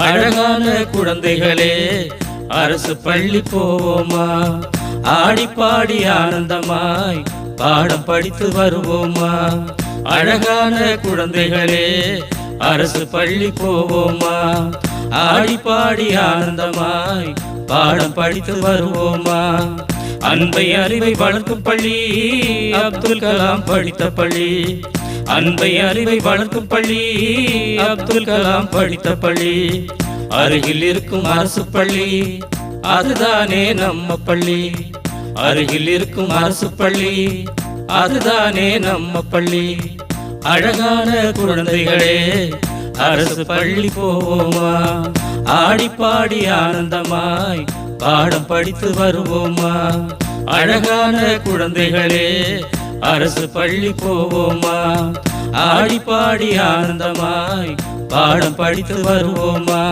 அழகான குழந்தைகளே அரசு பள்ளி போவோமா, ஆடி பாடி ஆனந்தமாய் பாடம் படித்து வருவோமா. அழகான குழந்தைகளே அரசு பள்ளி போவோமா, ஆடி பாடி ஆனந்தமாய் பாடம் படித்து வருவோமா. அன்பை அறிவை வளர்க்கும் பள்ளி அப்துல் கலாம் படித்த பள்ளி, அன்பை அறிவை வளர்க்கும் பள்ளி அப்துல் கலாம் படித்த பள்ளி. அருகில் இருக்கும் அரசு பள்ளி அதுதானே நம்ம பள்ளி, அருகில் இருக்கும் அரசு பள்ளி அதுதானே நம்ம பள்ளி. அழகான குழந்தைகளே அரசு பள்ளி போவோமா, ஆடி பாடி ஆனந்தமாய் பாடம் படித்து வருவோமா. அழகான குழந்தைகளே அரசு பள்ளி போவோமா, ஆடி பாடி ஆனந்தமாய் பாடம் படித்து வருவோமா.